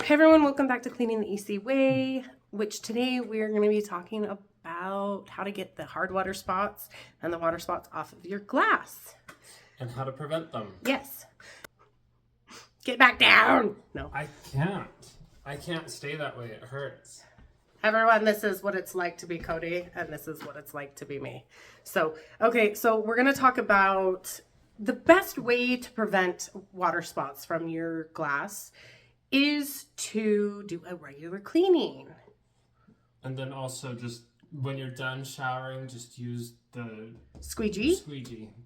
Hey everyone, welcome back to Cleaning the Easy Way, which today we're going to be talking about how to get the hard water spots and the water spots off of your glass. And how to prevent them. Yes. Get back down! No. I can't stay that way. It hurts. Everyone, this is what it's like to be Cody, and this is what it's like to be me. So we're going to talk about the best way to prevent water spots from your glass is to do a regular cleaning. And then also just when you're done showering, just use the squeegee.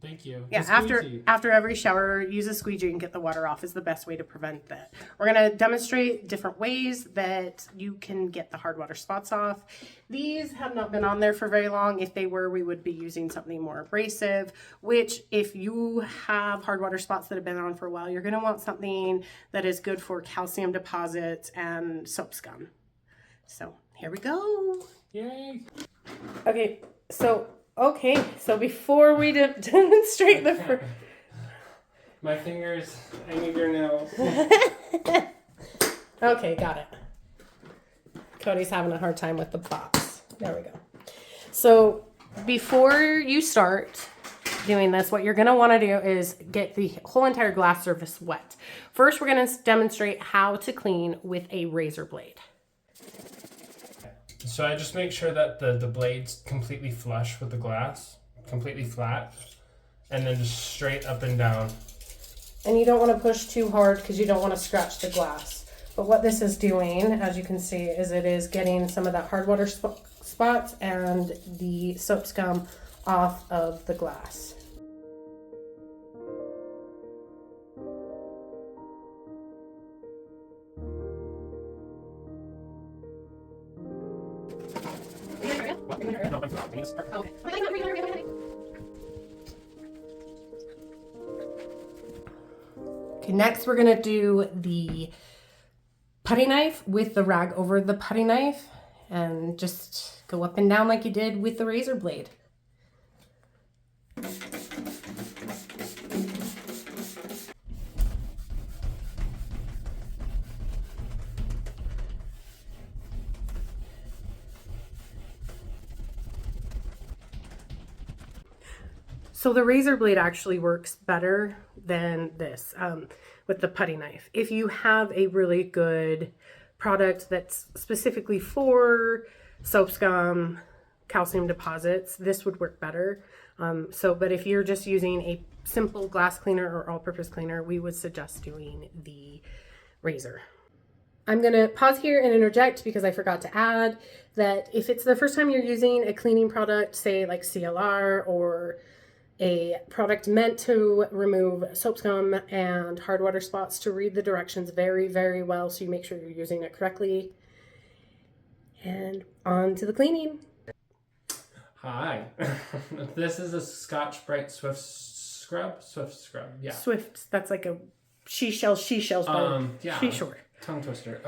Thank you. Yeah, after every shower, use a squeegee and get the water off is the best way to prevent that. We're going to demonstrate different ways that you can get the hard water spots off. These have not been on there for very long. If they were, we would be using something more abrasive, which if you have hard water spots that have been on for a while, you're going to want something that is good for calcium deposits and soap scum. So here we go. Yay. Okay, so before we demonstrate the my fingers, I need your nails. Okay, got it. Cody's having a hard time with the box. There we go. So before you start doing this, what you're going to want to do is get the whole entire glass surface wet. First, we're going to demonstrate how to clean with a razor blade. So I just make sure that the blade's completely flush with the glass, completely flat, and then just straight up and down. And you don't want to push too hard because you don't want to scratch the glass. But what this is doing, as you can see, is it is getting some of that hard water spots and the soap scum off of the glass. Okay, next we're going to do the putty knife with the rag over the putty knife and just go up and down like you did with the razor blade. So the razor blade actually works better than this with the putty knife. If you have a really good product that's specifically for soap scum, calcium deposits, this would work better. But if you're just using a simple glass cleaner or all-purpose cleaner, we would suggest doing the razor. I'm going to pause here and interject because I forgot to add that if it's the first time you're using a cleaning product, say like CLR or a product meant to remove soap scum and hard water spots, to read the directions very, very well so you make sure you're using it correctly. And on to the cleaning. Hi. This is a Scotch-Brite Swift Scrub? Swift Scrub, yeah. Swift, that's like a seashells, yeah. seashore. Tongue twister.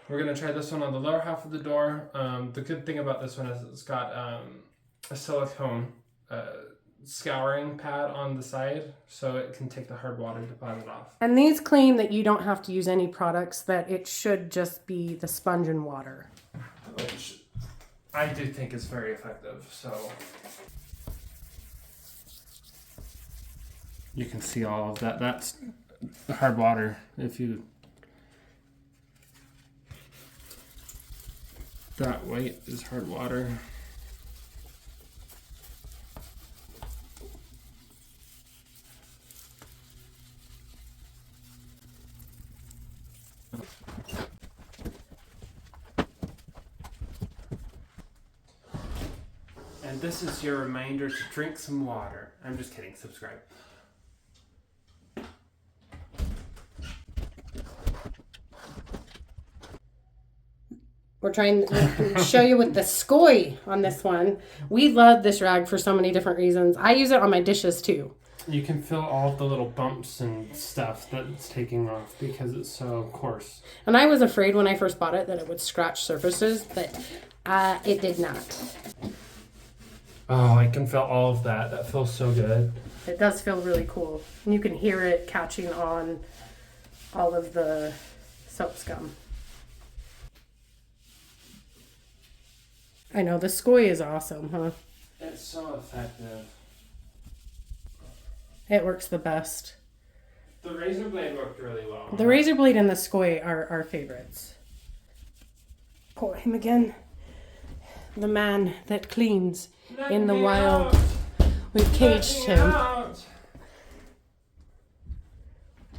We're going to try this one on the lower half of the door. The good thing about this one is it's got a silicone scouring pad on the side so it can take the hard water deposit off. And these claim that you don't have to use any products, that it should just be the sponge and water. Which I do think is very effective, so. You can see all of that. That's hard water. That white is hard water. And this is your reminder to drink some water. I'm just kidding. Subscribe. We're trying to show you with the scoy on this one. We love this rag for so many different reasons. I use it on my dishes too. You can feel all of the little bumps and stuff that it's taking off because it's so coarse. And I was afraid when I first bought it that it would scratch surfaces, but it did not. Oh, I can feel all of that. That feels so good. It does feel really cool. And you can hear it catching on all of the soap scum. I know, the Skoy is awesome, huh? It's so effective. It works the best. The razor blade worked really well. The razor blade and the Skoy are our favorites. Poor him again. The man that cleans in the wild. We've caged him. Out.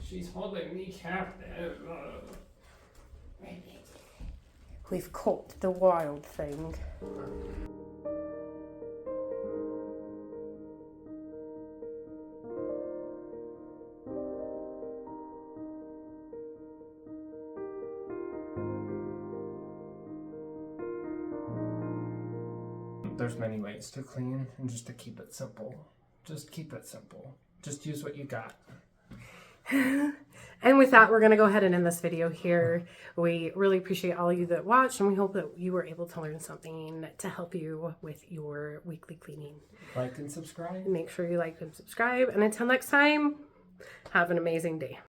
She's holding me captive. We've caught the wild thing. There's many ways to clean, and just to keep it simple. Just keep it simple. Just use what you got. And with that, we're going to go ahead and end this video here. We really appreciate all of you that watched, and we hope that you were able to learn something to help you with your weekly cleaning. Like and subscribe. Make sure you like and subscribe. And until next time, have an amazing day.